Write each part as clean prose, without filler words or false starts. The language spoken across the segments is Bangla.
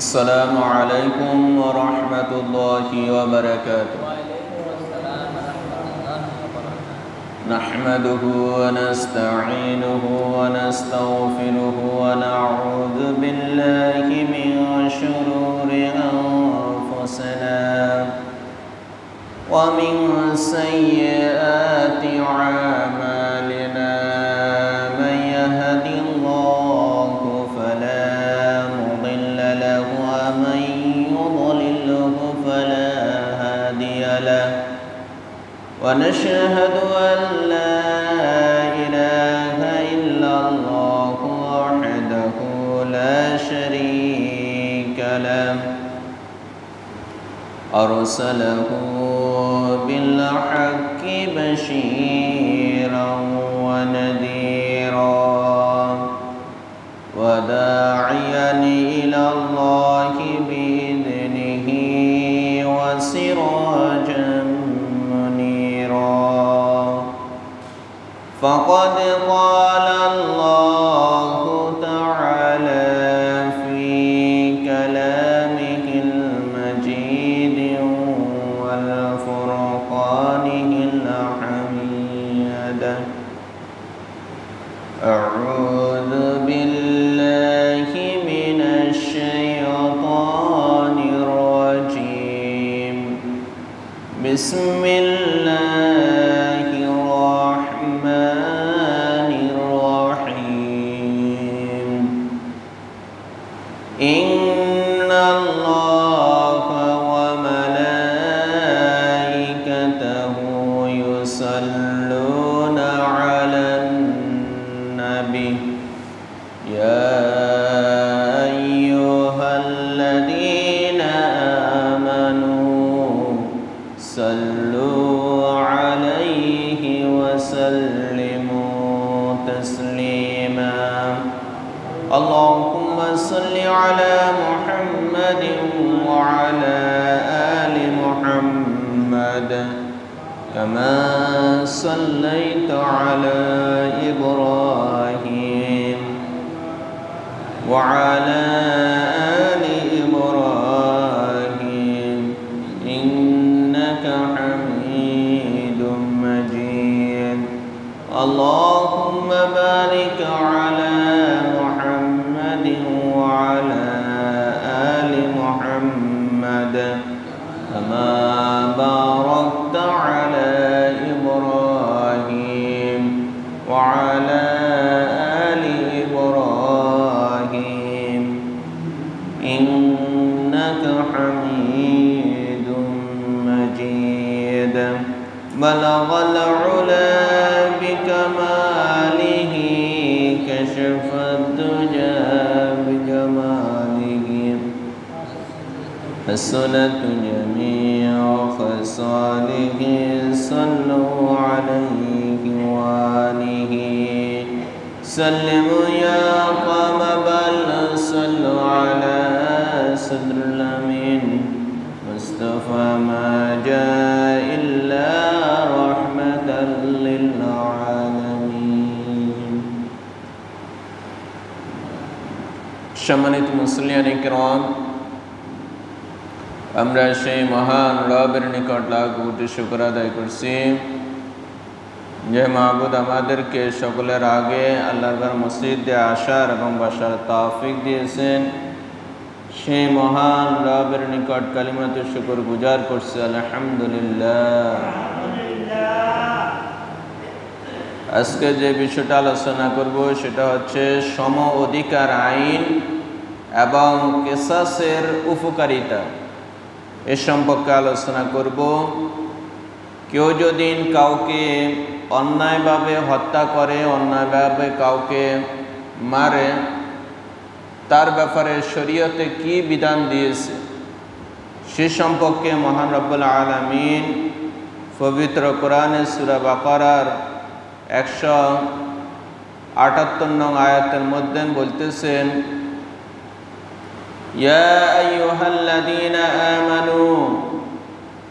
السلام عليكم ورحمة الله وبركاته. نحمده ونستعينه ونستغفره ونعوذ بالله من شرور أنفسنا ومن سيئات أعمالنا. من يهد الله فلا مضل له ومن يضلله فلا هادي له. ونشهد أن لا إله إلا الله وحده لا شريك له أرسله بالحق بشيرا ونذيرا وداعيا إلى الله بإذنه وسراجا منيرا. فقد قال الله تعالى في كلامه المجيد والفرقانه الحميد: أعوذ بالله من الشيطان الرجيم. بسم الله الرحمن الرحيم. إن الله وملائكته يصلون على النبي يا أيها الذين آمنوا صلوا عليه وسلموا تسليما. اللهم صل على محمد وعلى آل محمد كما صليت على إبراهيم وعلى آل إبراهيم إنك حميد مجيد. اللهم بارك على محمد وعلى آل محمد كما باركت على إبراهيم وعلى آل إبراهيم إنك حميد مجيد. بلغ العلا بكماله كشف الدجى بجماله حسنت جميع خصاله. صلوا عليه وآله سلموا يا قوم بل صلوا على صدر الأمين مصطفى ما جاء إلا رحمة للعالمين. সম্মানিত মুসলিয়ান কিরাম, আমরা সেই মহান রবের নিকট লাখ কোটি শুকর আদায় করছি যে মাবুদ আমাদেরকে সকলের আগে আল্লাহর মসজিদে আসার এবং বসার তৌফিক দিয়েছেন। সেই মহান রবের নিকট কালিমাতুশ শুকর গুজার করছি, আলহামদুলিল্লাহ। আজকে যে বিষয়টা আলোচনা করব সেটা হচ্ছে সম অধিকার আইন এবং কিসাসের উপকারিতা। এ সম্পর্কে আলোচনা করব। কেউ যদি কাউকে অন্যায়ভাবে হত্যা করে, অন্যায়ভাবে কাউকে মারে, তার ব্যাপারে শরীয়তে কি বিধান দিয়েছে সে সম্পর্কে মহান রব্বুল আলামিন পবিত্র কোরআনে সূরা বাকারার 178 নং আয়াতের মধ্যে বলতেছেন: ইয়া আইয়ুহাল্লাযীনা আমানু,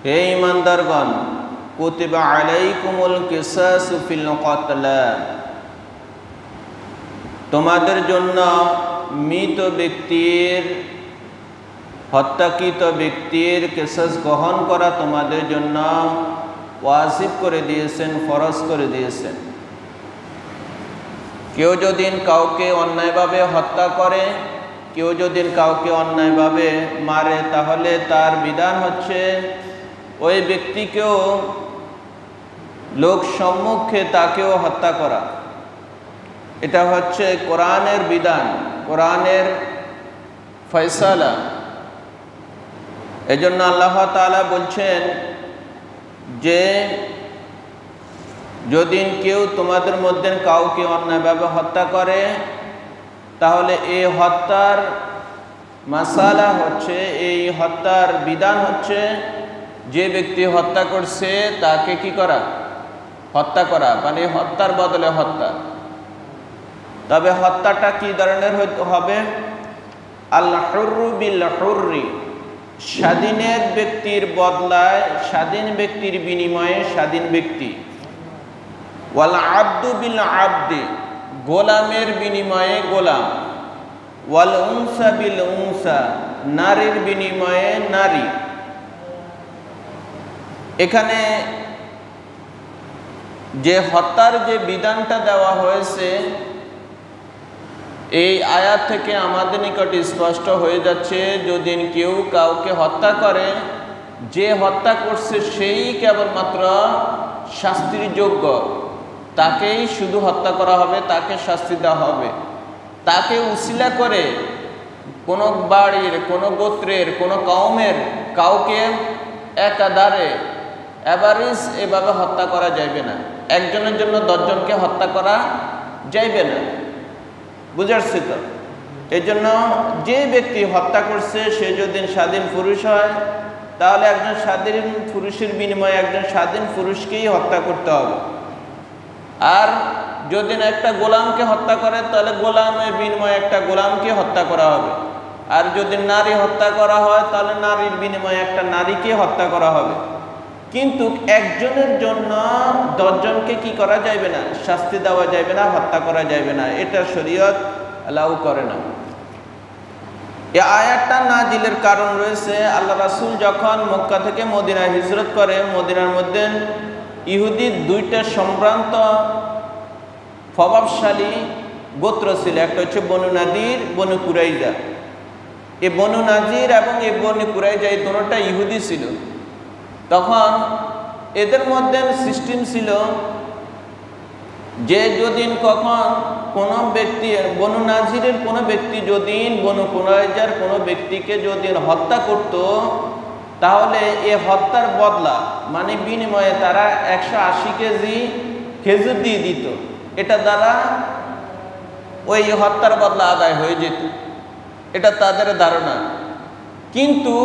হে ঈমানদারগণ, কুতিবা আলাইকুমুল কিসাসু ফিল কতলা, তোমাদের জন্য মৃত ব্যক্তির হত্যাকৃত ব্যক্তির কেসাস গ্রহণ করা তোমাদের জন্য ওয়াজিব করে দিয়েছেন, ফরজ করে দিয়েছেন। কেউ যদি কাউকে অন্যায়ভাবে হত্যা করে, কেউ যদি কাউকে অন্যায়ভাবে মারে, তাহলে তার বিধান হচ্ছে ওই ব্যক্তিকেও লোক সম্মুখে তাকেও হত্যা করা। এটা হচ্ছে কোরআনের বিধান, কোরআনের ফয়সালা। এজন্য আল্লাহ তাআলা বলছেন যে যদি কেউ তোমাদের মধ্যে কাউকে অন্যায়ভাবে হত্যা করে, তাহলে এই হত্যার মাসালা হচ্ছে, এই হত্যার বিধান হচ্ছে যে ব্যক্তি হত্যা করছে তাকে কি করা? হত্যা করা, মানে হত্যার বদলে হত্যা। তবে হত্যাটা কি ধরনের হবে? আল হুররু বিল হুররি, স্বাধীনের ব্যক্তির বদলায় স্বাধীন ব্যক্তির বিনিময়ে স্বাধীন ব্যক্তি। ওয়াল আব্দু বিল আব্দি, গোলামের বিনিময়ে গোলাম। ওয়াল উনসা বিল উনসা, নারীর বিনিময়ে নারী। এখানে যে হত্যার যে বিধানটা দেওয়া হয়েছে, এই আয়াত থেকে আমাদের নিকট স্পষ্ট হয়ে যাচ্ছে যদি কেউ কাউকে হত্যা করে, যে হত্যা করছে সেই কেবলমাত্র শাস্তির যোগ্য, তাকেই শুধু হত্যা করা হবে, তাকে শাস্তি দেওয়া হবে। তাকে উসিলা করে কোনো বাড়ির, কোনো গোত্রের, কোনো কওমের কাউকে একাধারে এভারেজ এভাবে হত্যা করা যাইবে না। একজনের জন্য 10 জনকে হত্যা করা যাইবে না। বুঝাচ্ছি তো? এই জন্য যে ব্যক্তি হত্যা করছে সে যদি স্বাধীন পুরুষ হয়, তাহলে একজন স্বাধীন পুরুষের বিনিময়ে একজন স্বাধীন পুরুষকেই হত্যা করতে হবে। আর যদি একটা গোলামকে হত্যা করে, তাহলে গোলামের বিনিময়ে একটা গোলামকে হত্যা করা হবে। আর যদি নারী হত্যা করা হয়, তাহলে নারীর বিনিময়ে একটা নারীকে হত্যা করা হবে। কিন্তু একজনের জন্য 10 জনকে কি করা যাবে না? শাস্তি দেওয়া যাবে না, হত্যা করা যাবে না। এটা শরীয়ত অ্যালাউ করে না। এই আয়াতটা নাজিলের কারণ রয়েছে, আল্লাহ রাসূল যখন মক্কা থেকে মদিনায় হিজরত করে, মদিনার মধ্যে ইহুদির 2টা সম্ভ্রান্ত প্রভাবশালী গোত্র ছিল। একটা হচ্ছে বনু নাদির, বনু কুরাইজা। এই বনু নাজির এবং এই বনু কুরাইজা, এই দুটোটা ইহুদি ছিল। তখন এদের মধ্যে সিস্টেম ছিল যে যদি কখন কোনো ব্যক্তি, বনু নাজিরের কোনো ব্যক্তি যদি বনু কুরাইজার কোনো ব্যক্তিকে যদি হত্যা করত, তাহলে এ হত্যার বদলা মানে বিনিময়ে তারা 180 কেজি খেজুর দিয়ে দিত। এটা দ্বারা ওই হত্যার বদলা আদায় হয়ে যেত, এটা তাদের ধারণা। কিন্তু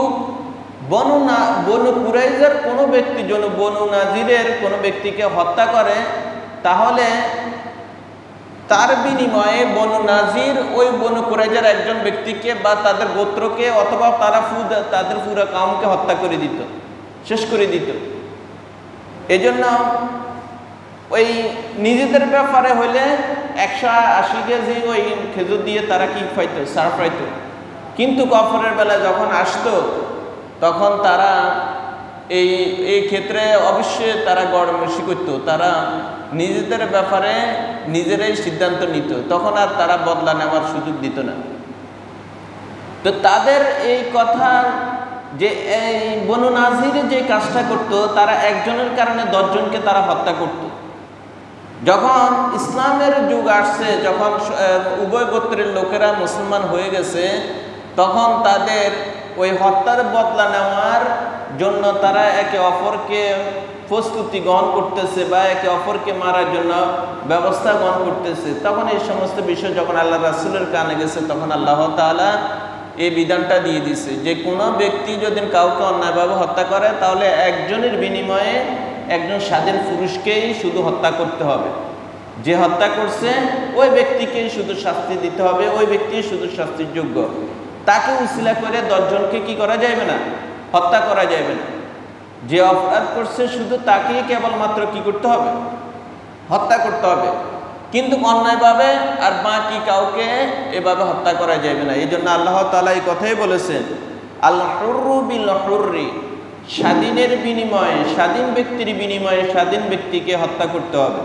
বনু কুরাইজার কোনো ব্যক্তি যদি বনু নাজিরের কোনো ব্যক্তিকে হত্যা করে, তাহলে তার বিনিময়ে বনু নাজির ওই বনু কুরাইজার একজন ব্যক্তিকে বা তাদের গোত্রকে অথবা তাদের পুরো কাউমকে হত্যা করে দিত, শেষ করে দিত। এজন্য ওই নিজেদের ব্যাপারে হইলে 180 কেজি ওই খেজুর দিয়ে তারা কি পাইতো? সার পাইতো। কিন্তু কাফেরের বেলা যখন আসতো, তখন তারা এই ক্ষেত্রে অবশ্যই তারা গড়মেশি করত। তারা নিজেদের ব্যাপারে নিজেরাই সিদ্ধান্ত নিত, তখন আর তারা বদলা নেওয়ার সুযোগ দিত না। তো তাদের এই কথা যে এই বনু নাজির যে কাজটা করত, তারা একজনের কারণে 10 জনকে তারা হত্যা করত। যখন ইসলামের যুগ আসছে, যখন উভয় গোত্রের লোকেরা মুসলমান হয়ে গেছে, তখন তাদের ওই হত্যার বদলা নেওয়ার জন্য তারা একে অপরকে প্রস্তুতি গ্রহণ করতেছে বা একে অপরকে মারার জন্য ব্যবস্থা গ্রহণ করতেছে। তখন এই সমস্ত বিষয় যখন আল্লাহ রাসূলের কানে গেছে, তখন আল্লাহ তাআলা এই বিধানটা দিয়ে দিছে যে কোনো ব্যক্তি যদি কাউকে অন্যায়ভাবে হত্যা করে, তাহলে একজনের বিনিময়ে একজন স্বাধীন পুরুষকেই শুধু হত্যা করতে হবে। যে হত্যা করছে ওই ব্যক্তিকেই শুধু শাস্তি দিতে হবে, ওই ব্যক্তি শুধু শাস্তির যোগ্য। তাকে উসিলা করে 10 জনকে কি করা যাবে না? হত্যা করা যাবে না। যে অপরাধ করছে শুধু তাকেই কেবলমাত্র কি করতে হবে? হত্যা করতে হবে। কিন্তু অন্যায়ভাবে আর বাকি কাউকে এভাবে হত্যা করা যাবে না। এই জন্য আল্লাহ তাআলা এই কথাই বলেছেন, আল হুররু বিল হুররি, স্বাধীনের বিনিময়ে, স্বাধীন ব্যক্তির বিনিময়ে স্বাধীন ব্যক্তিকে হত্যা করতে হবে।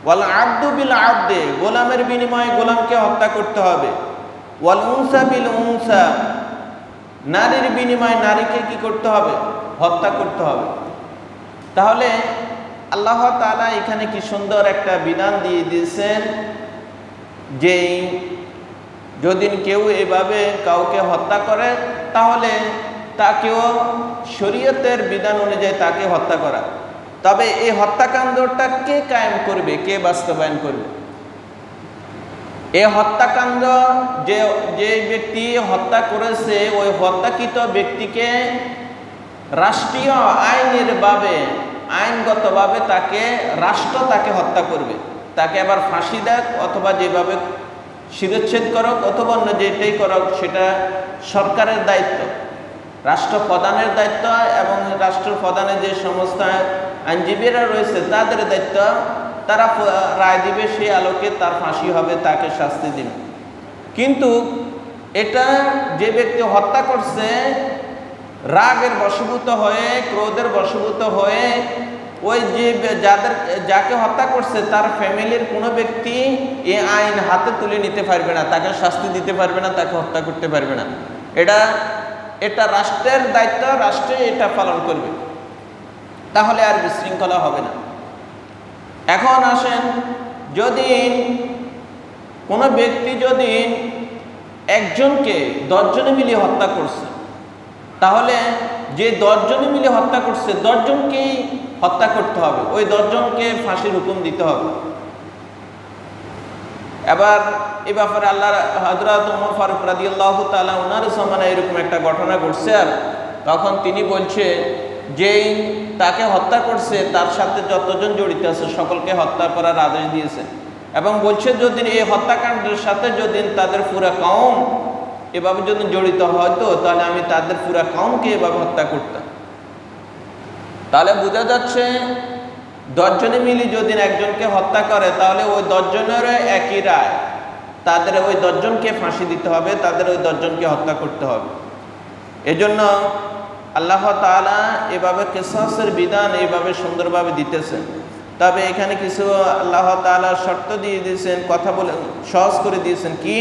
ওয়াল আব্দু বিল আব্দে, গোলামের বিনিময়ে গোলামকে হত্যা করতে হবে। ওয়াল উনসা বিল উনসা, নারীর বিনিময়ে নারীকে কি করতে হবে? হত্যা করতে হবে। তাহলে আল্লাহ তাআলা এখানে কি সুন্দর একটা বিধান দিয়ে দিয়েছেন যে যদি কেউ এভাবে কাউকে হত্যা করে তাহলে তাকেও শরীয়তের বিধান অনুযায়ী তাকে হত্যা করা। তবে এই হত্যাকাণ্ডটা কে কায়েম করবে, কে বাস্তবায়ন করবে? এই হত্যাকাণ্ড যে ব্যক্তি হত্যা করেছে ওই হত্যাকৃত ব্যক্তিকে রাষ্ট্রীয় আইনগতভাবে তাকে রাষ্ট্র তাকে হত্যা করবে। তাকে আবার ফাঁসি দেয় অথবা যেভাবে শিরচ্ছেদ করক অথবা অন্য যেটাই করক সেটা সরকারের দায়িত্ব, রাষ্ট্রপ্রধানের দায়িত্ব এবং রাষ্ট্রপ্রধানের যে সমস্ত আইনজীবীরা রয়েছে তাদের দায়িত্ব। তারা রায় দিবে, সেই আলোকে তার ফাঁসি হবে, তাকে শাস্তি দিবে। কিন্তু এটা যে ব্যক্তি হত্যা করছে রাগের বশীভূত হয়ে, ক্রোধের বশীভূত হয়ে, ওই যে যাকে হত্যা করছে তার ফ্যামিলির কোনো ব্যক্তি এই আইন হাতে তুলে নিতে পারবে না, তাকে শাস্তি দিতে পারবে না, তাকে হত্যা করতে পারবে না। এটা রাষ্ট্রের দায়িত্ব, রাষ্ট্রে এটা পালন করবে, তাহলে আর বিশৃঙ্খলা হবে না। এখন আসেন, যদি কোনো ব্যক্তি যদি একজনকে 10 জনে মিলে হত্যা করছে, তাহলে যে 10 জনে মিলে হত্যা করছে 10 জনকেই হত্যা করতে হবে, ওই 10 জনকে ফাঁসির হুকুম দিতে হবে। এবার এই ব্যাপারে আল্লাহ হযরত ওমর ফারুক রাদিয়াল্লাহু তাআলা ওনার জমানায় এরকম একটা ঘটনা ঘটছে। আর তখন তিনি বলছে যে তাকে হত্যা করছে তার সাথে যতজন জড়িত আছে সকলকে হত্যা করার আদেশ দিয়েছে এবং বলছে যদি এই হত্যাকাণ্ডের সাথে যদি তাদের পুরা কওম এভাবে যদি জড়িত হতো তাহলে আমি তাদের পুরা কওমকে এভাবে হত্যা করতাম। তাহলে বোঝা যাচ্ছে 10 জনে মিলে যদি একজনকে হত্যা করে তাহলে ওই 10 জনের একই রায়, তাদের ওই 10 জনকে ফাঁসি দিতে হবে, তাদের ওই 10 জনকে হত্যা করতে হবে। এজন্য আল্লাহ তাআলা এভাবে কিসাসের বিধান এইভাবে সুন্দরভাবে দিতেছেন। তবে এখানে কিছু আল্লাহ তাআলা শর্ত দিয়ে দিয়েছেন, কথা বলে সহজ করে দিয়েছেন। কি?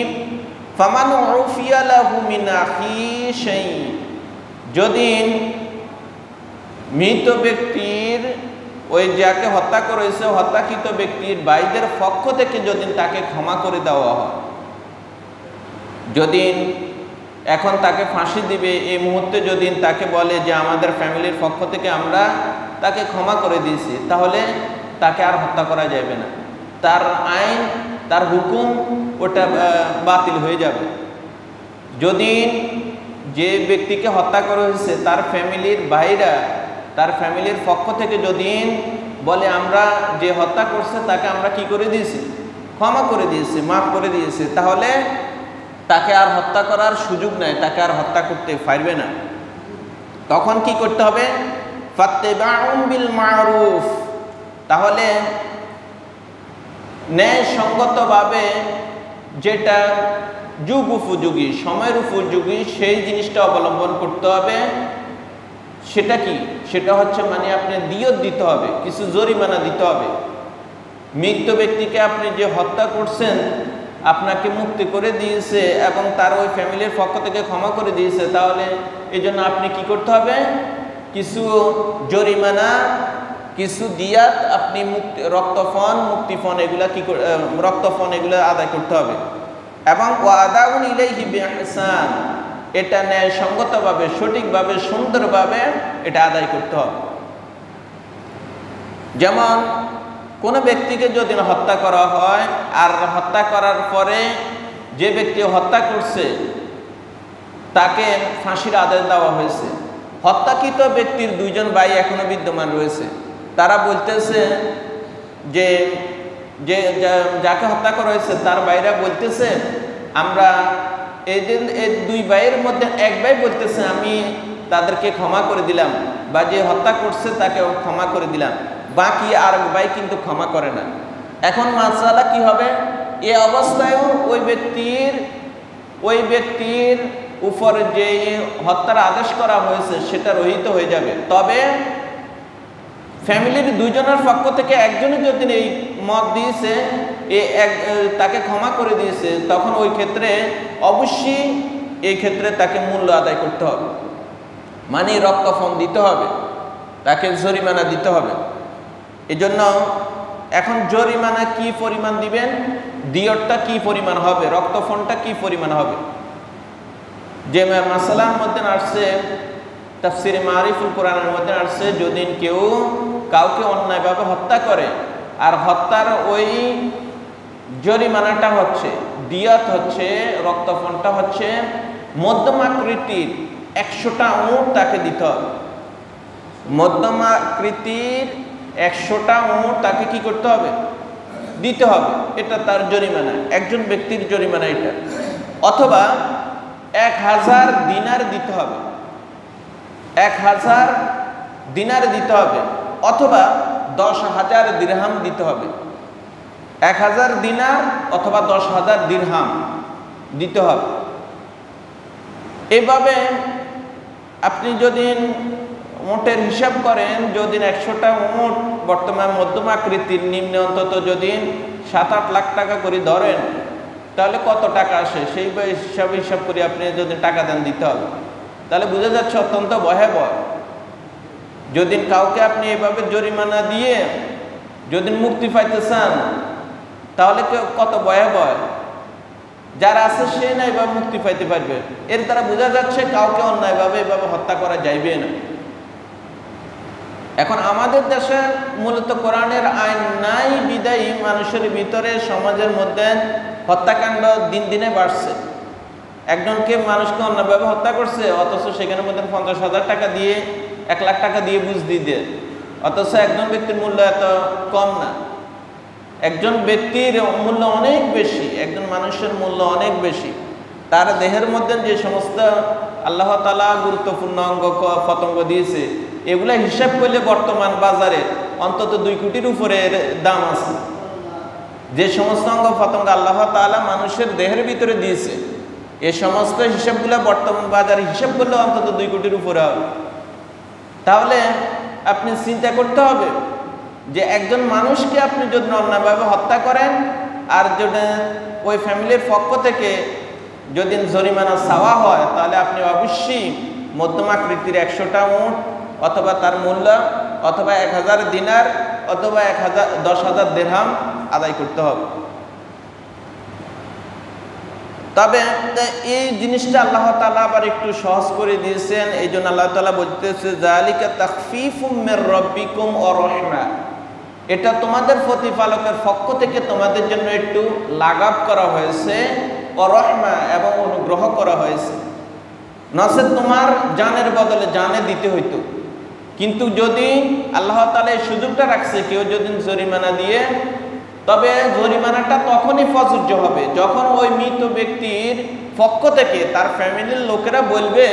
ফামান উফিয়া লাহু মিন আখি শাই, যদি মৃত ব্যক্তির ওই যাকে হত্যা করেছে হত্যাকৃত ব্যক্তির ভাইদের পক্ষ থেকে যদি তাকে ক্ষমা করে দেওয়া হয়, যদি এখন তাকে ফাঁসি দিবে এই মুহূর্তে যদি তাকে বলে যে আমাদের ফ্যামিলির পক্ষ থেকে আমরা তাকে ক্ষমা করে দিয়েছি, তাহলে তাকে আর হত্যা করা যাবে না, তার আইন তার হুকুম ওটা বাতিল হয়ে যাবে। যদি যে ব্যক্তিকে হত্যা করা হয়েছে তার ফ্যামিলির ভাইরা তার ফ্যামিলির পক্ষ থেকে যদি বলে আমরা যে হত্যা করছে তাকে আমরা কি করে দিয়েছি, ক্ষমা করে দিয়েছি, মাফ করে দিয়েছি, তাহলে তাকে আর হত্যা করার সুযোগ নাই, তাকে আর হত্যা করতে পারবে না। তখন কি করতে হবে? ফাত্তিবাউন বিল মারুফ, তাহলে ন্যায়সঙ্গতভাবে যেটা যুগ উপযোগী সময়ের উপযোগী সেই জিনিসটা অবলম্বন করতে হবে। সেটা কি? সেটা হচ্ছে মানে আপনি দিয়ত দিতে হবে, কিছু জরিমানা দিতে হবে। মৃত ব্যক্তিকে আপনি যে হত্যা করছেন আপনাকে মুক্তি করে দিয়েছে এবং তার ওই ফ্যামিলির পক্ষ থেকে ক্ষমা করে দিয়েছে, তাহলে এই জন্য আপনি কি করতে হবে? কিছু জরিমানা, কিছু দিয়াত, আপনি রক্তফন মুক্তিফন এগুলা কি রক্তফন এগুলো আদায় করতে হবে। এবং ওয়াদাউন ইলাইহি বিইহসান, এটা ন্যায়সঙ্গতভাবে সঠিকভাবে সুন্দরভাবে এটা আদায় করতে হবে। যেমন কোনো ব্যক্তিকে যদি হত্যা করা হয় আর হত্যা করার পরে যে ব্যক্তি হত্যা করছে তাকে ফাঁসির আদেশ দেওয়া হয়েছে, হত্যাকৃত ব্যক্তির 2 জন ভাই এখনো বিদ্যমান রয়েছে, তারা বলতেছে যে যাকে হত্যা করা হয়েছে তার ভাইরা বলতেছে আমরা এই 2 ভাইয়ের মধ্যে এক ভাই বলতেছে আমি তাদেরকে ক্ষমা করে দিলাম বা যে হত্যা করছে তাকে ক্ষমা করে দিলাম, বাকি আর ভাই কিন্তু ক্ষমা করে না। এখন মাসআলা কি হবে? এই অবস্থায়ও ওই ব্যক্তির উপরে যে হত্যার আদেশ করা হয়েছে সেটা রহিত হয়ে যাবে। তবে ফ্যামিলির দুইজনের পক্ষ থেকে একজনই যদি এই মত দিয়েছে, তাকে ক্ষমা করে দিয়েছে, তখন ওই ক্ষেত্রে অবশ্যই এই ক্ষেত্রে তাকে মূল্য আদায় করতে হবে, মানে রক্তফণ দিতে হবে, তাকে জরিমানা দিতে হবে। এজন্য এখন জরিমানা কি পরিমাণ দিবেন, দিয়তটা কি পরিমাণ হবে, রক্তফণটা কি পরিমাণ হবে, যে মাসালার মধ্যে আসছে তাফসিরে মারিফুল কোরআনের মধ্যে আসছে, যদি কেউ কাউকে অন্যায়ভাবে হত্যা করে আর হত্যার ওই জরিমানাটা হচ্ছে, দিয়াত হচ্ছে, রক্তফণটা হচ্ছে মধ্যম আকৃতির 100টা উট তাকে দিতে হবে। মধ্যম আকৃতির 100টা উট তাকে কি করতে হবে, দিতে হবে। এটা তার জরিমানা, একজন ব্যক্তির জরিমানা এটা। অথবা 1000 দিনার দিতে হবে, 1000 দিনার দিতে হবে, অথবা 10,000 দিরহাম দিতে হবে। 1000 দিনার অথবা 10,000 দিরহাম দিতে হবে। এভাবে আপনি যদি উটের হিসাব করেন, যদি 100টা উট বর্তমান মধ্যম আকৃতির, নিম্নে অন্তত যদি 7-8 লাখ টাকা করে ধরেন, তাহলে কত টাকা আসে সেই হিসাব করে আপনি যদি টাকা দেন দিতে হবে। তাহলে বোঝা যাচ্ছে অত্যন্ত ভয়াবহ। যদি কাউকে আপনি এভাবে জরিমানা দিয়ে যদি মুক্তি পাইতে চান, তাহলে কত ভয়াবহ। যারা আছে সে না এভাবে মুক্তি পাইতে পারবে। এর দ্বারা বোঝা যাচ্ছে কাউকে অন্যায়ভাবে এভাবে হত্যা করা যাইবে না। এখন আমাদের দেশে মূলত কোরআনের আইন নাই বিদায়ী মানুষের ভিতরে, সমাজের মধ্যে হত্যাকাণ্ড দিন দিনে বাড়ছে। একজনকে মানুষকে অন্যভাবে হত্যা করছে, অথচ সেখানের মধ্যে 50,000 টাকা দিয়ে, 1 লাখ টাকা দিয়ে বুঝ দিয়ে দেয়, অথচ একজন ব্যক্তির মূল্য এত কম না। একজন ব্যক্তির মূল্য অনেক বেশি, একজন মানুষের মূল্য অনেক বেশি। তার দেহের মধ্যে যে সমস্ত আল্লাহ তাআলা গুরুত্বপূর্ণ অঙ্গ পতঙ্গ দিয়েছে, এগুলা হিসাব করলে বর্তমান বাজারে অন্তত 2 কোটির উপরে দাম আছে। যে সমস্ত অঙ্গ পতঙ্গ আল্লাহ তাআলা মানুষের দেহের ভিতরে দিয়েছে, এই সমস্ত হিসাবগুলো বর্তমান বাজারে হিসাব করলে অন্তত 2 কোটির উপরে হবে। তাহলে আপনি চিন্তা করতে হবে যে একজন মানুষকে আপনি যদি অন্যায়ভাবে হত্যা করেন, আর যদি ওই ফ্যামিলির পক্ষ থেকে যদি জরিমানা চাওয়া হয়, তাহলে আপনি অবশ্যই মধ্যম আকৃতির 100টা উট অথবা তার মূল্য, অথবা 1000 দিনার, অথবা 10,000 দিরহাম আদায় করতে হবে। তবে এই জিনিসটা আল্লাহ তাআলা আবার একটু সহজ করে দিয়েছেন। এই জন্য আল্লাহ তাআলা বলতেছে, যালিকা তাখফীফুম মির রাব্বিকুম ওয়া রাহমা, এটা তোমাদের প্রতিপালকের পক্ষ থেকে তোমাদের জন্য একটু লাঘব করা হয়েছে, ও রহমা, এবং অনুগ্রহ করা হয়েছে। নচেত তোমার জানের বদলে জানে দিতে হইতো। কিন্তু যদি আল্লাহ তাআলা এই সুযোগটা রাখছে, কেউ যদি জরিমানা দিয়ে, তবে জরিমানাটা তখনই প্রযোজ্য হবে যখন ওই মৃত ব্যক্তির পক্ষ থেকে তার ফ্যামিলির লোকেরা বলবে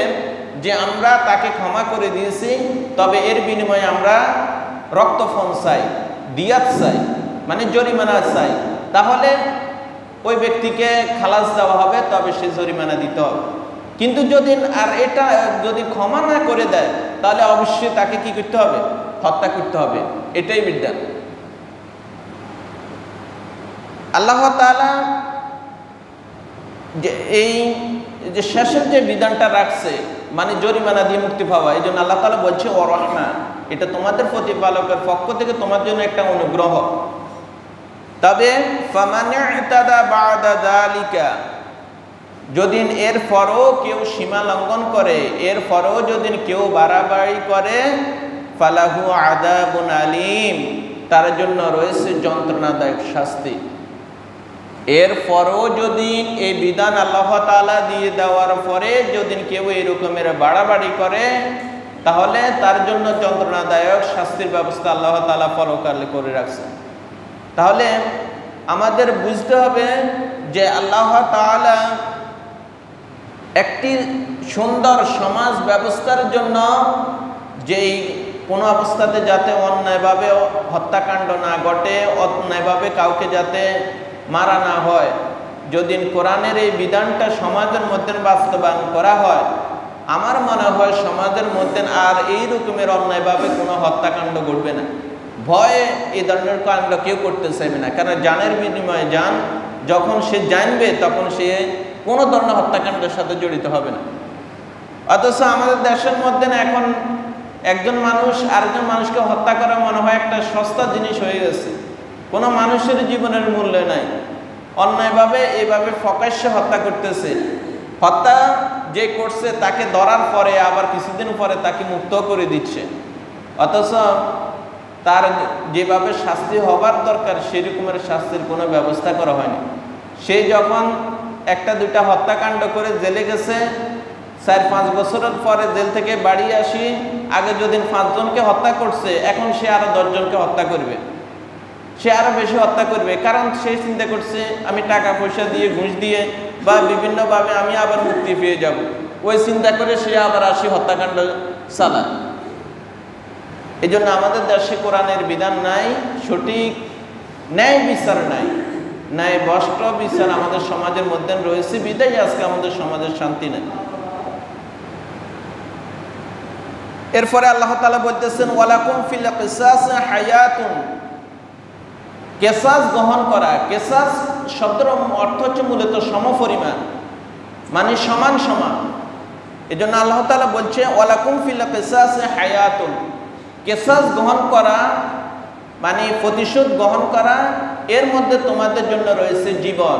যে আমরা তাকে ক্ষমা করে দিয়েছি, তবে এর বিনিময়ে আমরা রক্তফণ চাই, দিয়াত চাই, মানে জরিমানা চাই। তাহলে ওই ব্যক্তিকে খালাস দেওয়া হবে, তবে সে জরিমানা দিতে হবে। কিন্তু যদি আর এটা যদি ক্ষমা না করে দেয়, তাহলে অবশ্যই তাকে কি করতে হবে, হত্যা করতে হবে। এটাই বিধান। আল্লাহ তাআলা যে এই যে শেষের যে বিধানটা রাখছে, মানে জরিমানা দিয়ে মুক্তি পাওয়া, এই জন্য আল্লাহ তাআলা বলছে ও রহমা, এটা তোমাদের প্রতিপালকের পক্ষ থেকে তোমার জন্য একটা অনুগ্রহ। তবে ফামান ইতাদা বাদা যালিকা, যদি এর পরও কেউ সীমা লঙ্ঘন করে, এর পরও যদি কেউ বাড়াবাড়ি করে, ফালাহু আযাবুন আলীম, তার জন্য রয়েছে যন্ত্রণাদায়ক শাস্তি। এর পরও যদি এই বিধান আল্লাহ তাআলা দিয়ে দেওয়ার পরে যদি কেউ এরকমের বাড়াবাড়ি করে, তাহলে তার জন্য যন্ত্রণাদায়ক শাস্তির ব্যবস্থা আল্লাহ তাআলা পরকালে করে রাখছেন। তাহলে আমাদের বুঝতে হবে যে আল্লাহ তাআলা একটি সুন্দর সমাজ ব্যবস্থার জন্য যেই কোনো অবস্থাতে যাতে অন্যায়ভাবে হত্যাকাণ্ড না ঘটে, অন্যায়ভাবে কাউকে যাতে মারা না হয়, যদি কোরআনের এই বিধানটা সমাজের মধ্যে বাস্তবায়ন করা হয়, আমার মনে হয় সমাজের মধ্যে আর এই রকমের অন্যায়ভাবে কোনো হত্যাকাণ্ড ঘটবে না। ভয়ে এই ধরনের কাণ্ড কেউ করতে চাইবে না, কারণ জানের বিনিময়ে জান, যখন সে জানবে তখন সে কোনো ধরনের হত্যাকাণ্ডের সাথে জড়িত হবে না। অথচ আমাদের দেশের মধ্যে না এখন একজন মানুষ আরেকজন মানুষকে হত্যা করা মনে হয় একটা সস্তা জিনিস হয়ে গেছে। কোনো মানুষের জীবনের মূল্য নাই, অন্যায়ভাবে এইভাবে প্রকাশ্যে হত্যা করতেছে। হত্যা যে করছে তাকে ধরার পরে আবার কিছুদিন পরে তাকে মুক্ত করে দিচ্ছে, অথচ তার যেভাবে শাস্তি হবার দরকার সেরকমের শাস্তির কোনো ব্যবস্থা করা হয়নি। সে যখন একটা দুটা হত্যাকাণ্ড করে জেলে গেছে, 4-5 বছরের পরে জেল থেকে বাড়ি আসি, আগে যদি 5 জনকে হত্যা করছে, এখন সে আরো 10 জনকে হত্যা করবে, সে আরো বেশি হত্যা করবে। কারণ সে চিন্তা করছে আমি টাকা পয়সা দিয়ে, ঘুষ দিয়ে বা বিভিন্নভাবে আমি আবার মুক্তি পেয়ে যাব, ওই চিন্তা করে সে আবার আসি হত্যাকাণ্ড চালায়। এই জন্য আমাদের দেশে কোরআনের বিধান নাই, সঠিক ন্যায় বিচার নাই, ন্যায় ভ্রষ্ট বিচার আমাদের সমাজের মধ্যে রয়েছে, বিধায় আজকে আমাদের সমাজের শান্তি নেই। এরপরে আল্লাহ তাআলা বলতেছেন ওয়ালাকুম ফিল কিসাস হায়াতুন, কেসাস গ্রহণ করা। কেসাস শব্দের অর্থ হচ্ছে মূলত সমপরিমাণ, মানে সমান সমান। এই জন্য আল্লাহ তাআলা বলছে ওয়ালাকুম ফিল কিসাস হায়াতুন, কেসাস গ্রহণ করা মানে প্রতিশোধ গ্রহণ করা, এর মধ্যে তোমাদের জন্য রয়েছে জীবন।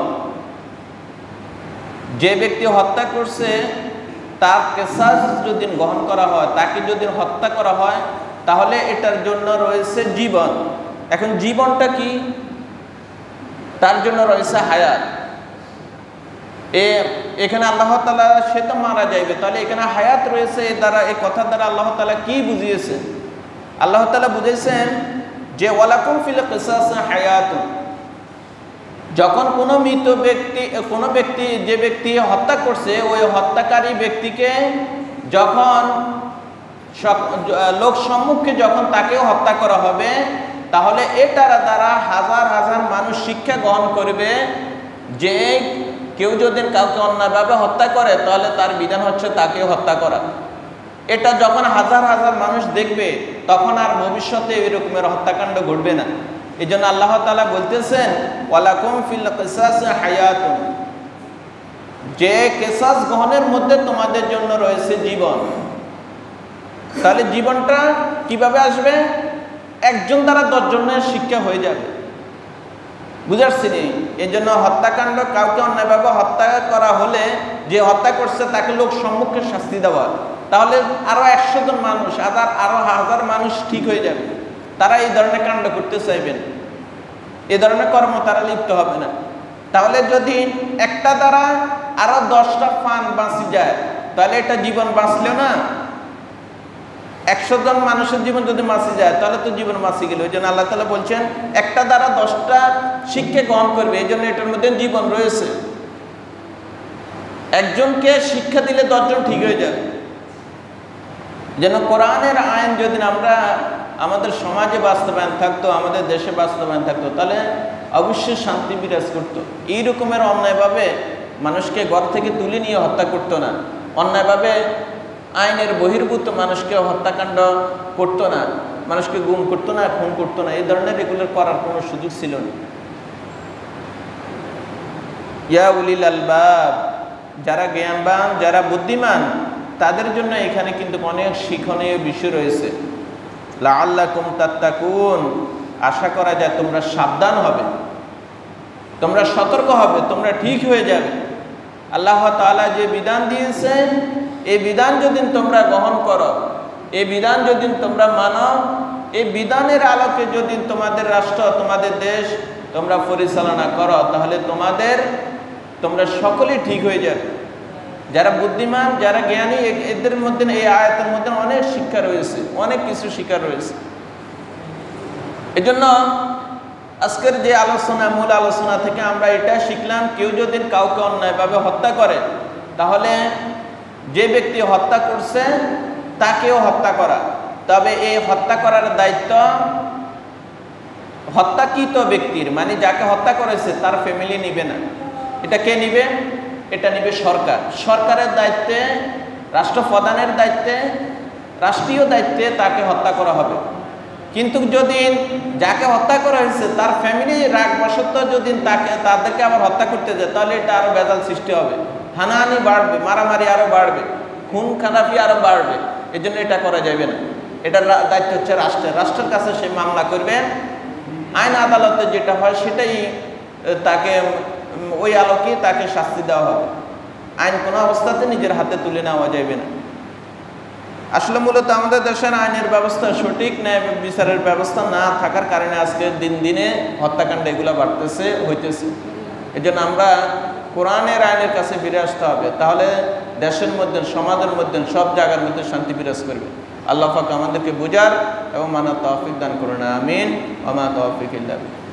যে ব্যক্তি হত্যা করছে তার কেসাস যদি গ্রহণ করা হয়, তাকে যদি হত্যা করা হয়, তাহলে এটার জন্য রয়েছে জীবন। এখন জীবনটা কি? তার জন্য রয়েছে হায়াত। এখানে আল্লাহ তাআলা, সে তো মারা যাইবে, তাহলে এখানে হায়াত রয়েছে। এ দ্বারা, এই কথার দ্বারা আল্লাহ তাআলা কি বুঝিয়েছেন? আল্লাহ তাআলা বুঝেছেন যে ওয়ালাকুম ফিল কিসাস হায়াতুন, যখন কোনো মৃত ব্যক্তি, কোনো ব্যক্তি, যে ব্যক্তি হত্যা করছে, ওই হত্যাকারী ব্যক্তিকে যখন লোক সম্মুখে যখন তাকেও হত্যা করা হবে, তাহলে এটার দ্বারা হাজার হাজার মানুষ শিক্ষা গ্রহণ করবে যে কেউ যদি কাউকে অন্যায়ভাবে হত্যা করে তাহলে তার বিধান হচ্ছে তাকেও হত্যা করা। এটা যখন হাজার হাজার মানুষ দেখবে, তখন আর ভবিষ্যতে এরকমের হত্যাকাণ্ড ঘটবে না। এই জন্য আল্লাহ তাআলা বলতেছেন ওয়ালাকুম ফিল কিসাস হায়াতুন, যে কেসাস গ্রহণের মধ্যে তোমাদের জন্য রয়েছে জীবন। তাহলে জীবনটা কিভাবে আসবে? একজন দ্বারা 10 জনের শিক্ষা হয়ে যাবে, বুঝাচ্ছি নি? এই জন্য হত্যাকাণ্ড, কাউকে অন্যায়ভাবে হত্যা করা হলে যে হত্যা করছে তাকে লোক সম্মুখে শাস্তি দেওয়া, তাহলে আরো 100 জন মানুষ, আরো হাজার মানুষ ঠিক হয়ে যাবে। তারা এই ধরনের কাণ্ড করতে চাইবেন, এই ধরনের কর্ম তারা লিপ্ত হবে না। তাহলে যদি একটা দ্বারা আরো 10টা প্রাণ বাঁচি যায়, তাহলে এটা জীবন বাঁচলেও না, 100 জন মানুষের জীবন যদি বাঁচি যায় তাহলে তো জীবন বাঁচি গেল। ওই জন্য আল্লাহ তাআলা বলছেন একটা দ্বারা 10টা শিক্ষা গ্রহণ করবে, এই জন্য এটার মধ্যে জীবন রয়েছে। একজনকে শিক্ষা দিলে 10 জন ঠিক হয়ে যাবে। যেন কোরআনের আইন যদি আমরা আমাদের সমাজে বাস্তবায়ন থাকতো, আমাদের দেশে বাস্তবায়ন থাকতো, তাহলে অবশ্যই শান্তি বিরাজ করতো। এই রকমের অন্যায়ভাবে মানুষকে ঘর থেকে তুলে নিয়ে হত্যা করতো না, অন্যায়ভাবে আইনের বহির্ভূত মানুষকে হত্যাকাণ্ড করতো না, মানুষকে গুম করতো না, খুন করতো না। এই ধরনের এগুলো করার কোনো সুযোগ ছিল না। ইয়া উলিল আলবাব, যারা জ্ঞানবান, যারা বুদ্ধিমান, তাদের জন্য এখানে কিন্তু অনেক শিক্ষণীয় বিষয় রয়েছে। লাআল্লাকুম তাত্তাকুন, আশা করা যায় তোমরা সাবধান হবে, তোমরা সতর্ক হবে, তোমরা ঠিক হয়ে যাবে। আল্লাহ তাআলা যে বিধান দিয়েছেন, এই বিধান যদি তোমরা গ্রহণ করো, এই বিধান যদি তোমরা মানো, এই বিধানের আলোকে যদি তোমাদের রাষ্ট্র, তোমাদের দেশ তোমরা পরিচালনা করো, তাহলে তোমরা সকলেই ঠিক হয়ে যাবে। যারা বুদ্ধিমান, যারা জ্ঞানী, এদের মধ্যে, এই আয়াতের মধ্যে অনেক শিক্ষা রয়েছে, অনেক কিছু শিক্ষা রয়েছে। এজন্য আজকের যে আলোচনা, মূল আলোচনা থেকে আমরা এটা শিখলাম, কেউ যদি কাউকে অন্যায়ভাবে হত্যা করে, তাহলে যে ব্যক্তি হত্যা করছে তাকেও হত্যা করা। তবে এই হত্যা করার দায়িত্ব হত্যাকৃত ব্যক্তির, মানে যাকে হত্যা করেছে তার ফ্যামিলি নিবে না। এটা কে নিবে? এটা নিবে সরকার। সরকারের দায়িত্বে, রাষ্ট্রপ্রধানের দায়িত্বে, রাষ্ট্রীয় দায়িত্বে তাকে হত্যা করা হবে। কিন্তু যদি যাকে হত্যা করা হয়েছে তার ফ্যামিলি রাগবশত যদি তাদেরকে আবার হত্যা করতে যায়, তাহলে এটা আরও ভেজাল সৃষ্টি হবে, হানাহানি বাড়বে, মারামারি আরও বাড়বে, খুন খারাপি আরও বাড়বে। এই জন্য এটা করা যাবে না। এটার দায়িত্ব হচ্ছে রাষ্ট্রের। রাষ্ট্রের কাছে সে মামলা করবে, আইন আদালতে যেটা হয় সেটাই তাকে, ওই আলোকে তাকে শাস্তি দেওয়া হবে। আইন কোনো অবস্থাতে নিজের হাতে তুলে নেওয়া যাবে না। আসলে মূলত আমাদের দেশের আইনের ব্যবস্থা, সঠিক ন্যায় বিচারের ব্যবস্থা না থাকার কারণে আজকে দিন দিনে হত্যাকাণ্ড এগুলো বাড়তেছে, হইতেছে। এই জন্য আমরা কোরআনের আইনের কাছে ফিরে আসতে হবে, তাহলে দেশের মধ্যে, সমাজের মধ্যে, সব জায়গার মধ্যে শান্তি বিরাজ করবে। আল্লাহ পাক আমাদেরকে বুঝার এবং মানার তৌফিক দান করুন। আমিন। ওয়া মা তৌফিক ইল্লা বিল্লাহ।